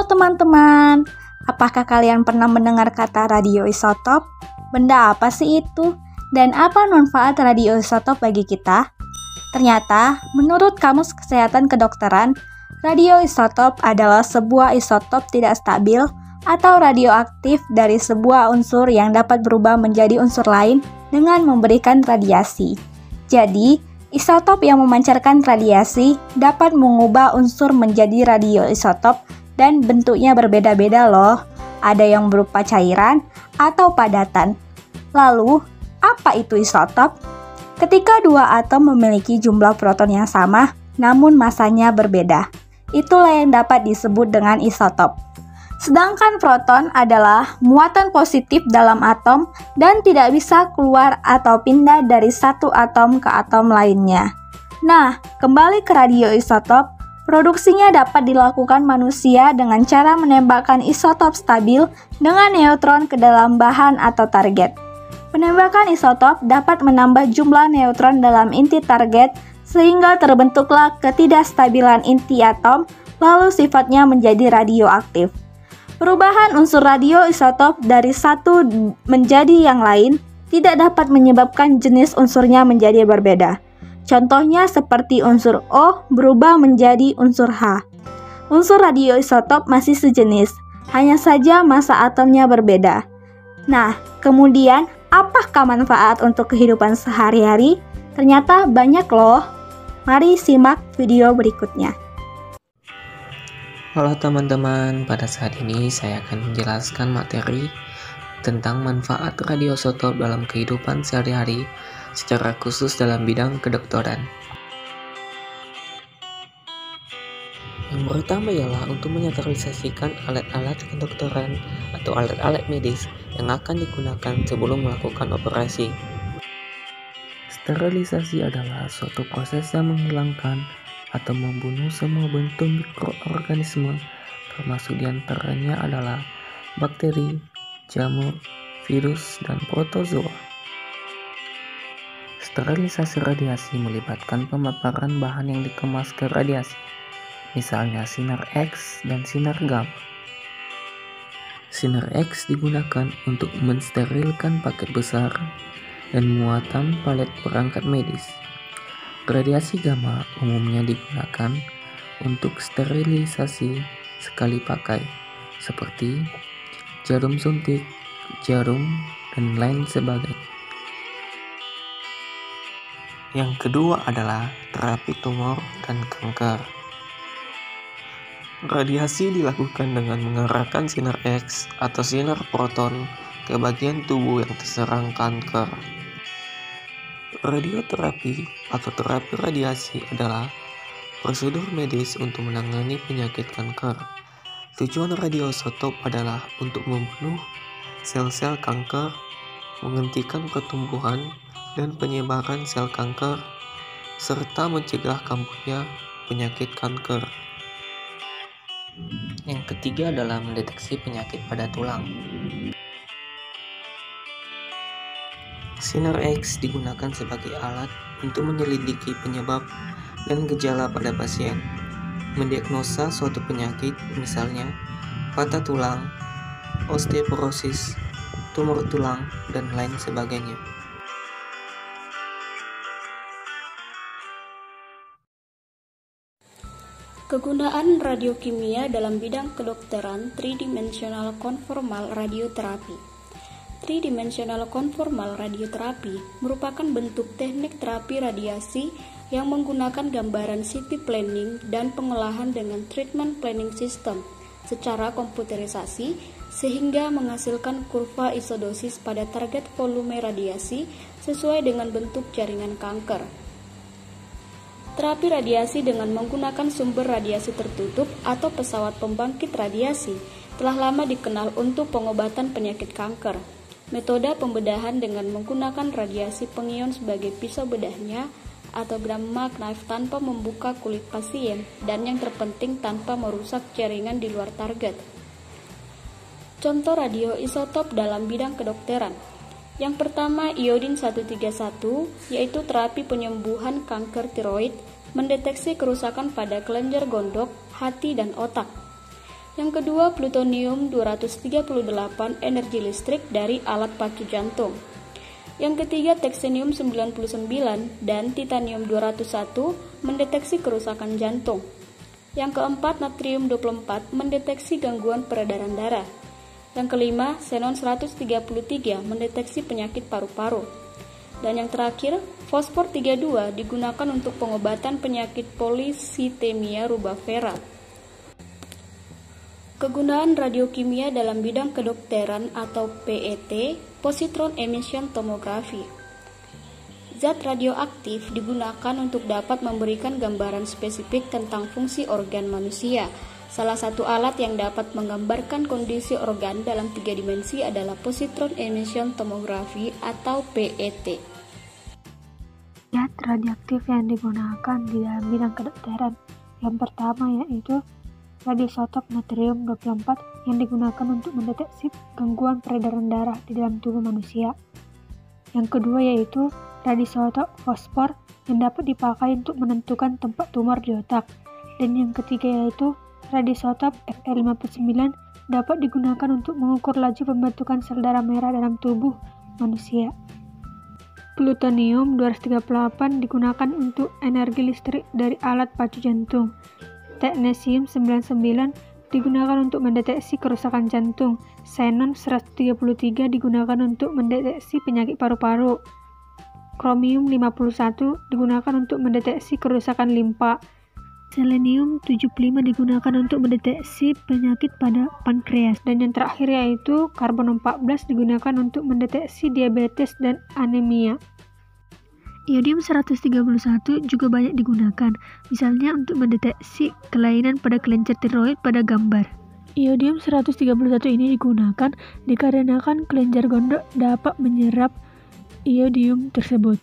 Halo teman-teman, apakah kalian pernah mendengar kata radioisotop? Benda apa sih itu? Dan apa manfaat radioisotop bagi kita? Ternyata, menurut Kamus Kesehatan Kedokteran, radioisotop adalah sebuah isotop tidak stabil atau radioaktif dari sebuah unsur yang dapat berubah menjadi unsur lain dengan memberikan radiasi. Jadi, isotop yang memancarkan radiasi dapat mengubah unsur menjadi radioisotop dan bentuknya berbeda-beda loh. Ada yang berupa cairan atau padatan. Lalu, apa itu isotop? Ketika dua atom memiliki jumlah proton yang sama, namun masanya berbeda. Itulah yang dapat disebut dengan isotop. Sedangkan proton adalah muatan positif dalam atom dan tidak bisa keluar atau pindah dari satu atom ke atom lainnya. Nah, kembali ke radioisotop, produksinya dapat dilakukan manusia dengan cara menembakkan isotop stabil dengan neutron ke dalam bahan atau target. Penembakan isotop dapat menambah jumlah neutron dalam inti target sehingga terbentuklah ketidakstabilan inti atom, lalu sifatnya menjadi radioaktif. Perubahan unsur radioisotop dari satu menjadi yang lain tidak dapat menyebabkan jenis unsurnya menjadi berbeda. Contohnya seperti unsur O berubah menjadi unsur H. Unsur radioisotop masih sejenis, hanya saja massa atomnya berbeda. Nah, kemudian apakah manfaat untuk kehidupan sehari-hari? Ternyata banyak loh. Mari simak video berikutnya. Halo teman-teman, pada saat ini saya akan menjelaskan materi tentang manfaat radioisotop dalam kehidupan sehari-hari, secara khusus dalam bidang kedokteran. Yang pertama ialah untuk menetralisasikan alat-alat kedokteran atau alat-alat medis yang akan digunakan sebelum melakukan operasi. Sterilisasi adalah suatu proses yang menghilangkan atau membunuh semua bentuk mikroorganisme, termasuk diantaranya adalah bakteri, jamur, virus, dan protozoa. Sterilisasi radiasi melibatkan pemaparan bahan yang dikemas ke radiasi, misalnya sinar X dan sinar gamma. Sinar X digunakan untuk mensterilkan paket besar dan muatan palet perangkat medis. Radiasi gamma umumnya digunakan untuk sterilisasi sekali pakai, seperti jarum suntik, jarum, dan lain sebagainya. Yang kedua adalah terapi tumor dan kanker. Radiasi dilakukan dengan mengarahkan sinar X atau sinar proton ke bagian tubuh yang terserang kanker. Radioterapi atau terapi radiasi adalah prosedur medis untuk menangani penyakit kanker. Tujuan radioisotop adalah untuk membunuh sel-sel kanker, menghentikan pertumbuhan dan penyebaran sel kanker, serta mencegah kambuhnya penyakit kanker. Yang ketiga adalah mendeteksi penyakit pada tulang. Sinar X digunakan sebagai alat untuk menyelidiki penyebab dan gejala pada pasien, mendiagnosa suatu penyakit, misalnya patah tulang, osteoporosis, tumor tulang, dan lain sebagainya. Kegunaan radiokimia dalam bidang kedokteran tridimensional konformal radioterapi. Tridimensional konformal radioterapi merupakan bentuk teknik terapi radiasi yang menggunakan gambaran CT planning dan pengolahan dengan treatment planning system secara komputerisasi sehingga menghasilkan kurva isodosis pada target volume radiasi sesuai dengan bentuk jaringan kanker. Terapi radiasi dengan menggunakan sumber radiasi tertutup atau pesawat pembangkit radiasi telah lama dikenal untuk pengobatan penyakit kanker. Metode pembedahan dengan menggunakan radiasi pengion sebagai pisau bedahnya atau gamma knife tanpa membuka kulit pasien dan yang terpenting tanpa merusak jaringan di luar target. Contoh radioisotop dalam bidang kedokteran. Yang pertama, iodin 131, yaitu terapi penyembuhan kanker tiroid, mendeteksi kerusakan pada kelenjar gondok, hati, dan otak. Yang kedua, plutonium-238 energi listrik dari alat pacu jantung. Yang ketiga, Technetium-99 dan Titanium-201 mendeteksi kerusakan jantung. Yang keempat, Natrium-24 mendeteksi gangguan peredaran darah. Yang kelima, Xenon-133 mendeteksi penyakit paru-paru. Dan yang terakhir, Fosfor-32 digunakan untuk pengobatan penyakit polisitemia rubavera. Kegunaan radiokimia dalam bidang kedokteran atau PET, positron emission tomography. Zat radioaktif digunakan untuk dapat memberikan gambaran spesifik tentang fungsi organ manusia. Salah satu alat yang dapat menggambarkan kondisi organ dalam 3 dimensi adalah positron emission tomography atau PET. Zat radioaktif yang digunakan di dalam bidang kedokteran. Yang pertama yaitu radioisotop natrium-24 yang digunakan untuk mendeteksi gangguan peredaran darah di dalam tubuh manusia. Yang kedua yaitu radioisotop fosfor yang dapat dipakai untuk menentukan tempat tumor di otak. Dan yang ketiga yaitu radioisotop Fe59 dapat digunakan untuk mengukur laju pembentukan sel darah merah dalam tubuh manusia. Plutonium-238 digunakan untuk energi listrik dari alat pacu jantung. Technetium-99 digunakan untuk mendeteksi kerusakan jantung. Xenon-133 digunakan untuk mendeteksi penyakit paru-paru. Chromium-51 digunakan untuk mendeteksi kerusakan limpa. Selenium-75 digunakan untuk mendeteksi penyakit pada pankreas. Dan yang terakhir yaitu karbon-14 digunakan untuk mendeteksi diabetes dan anemia. Iodium-131 juga banyak digunakan, misalnya untuk mendeteksi kelainan pada kelenjar tiroid pada gambar. Iodium-131 ini digunakan dikarenakan kelenjar gondok dapat menyerap iodium tersebut.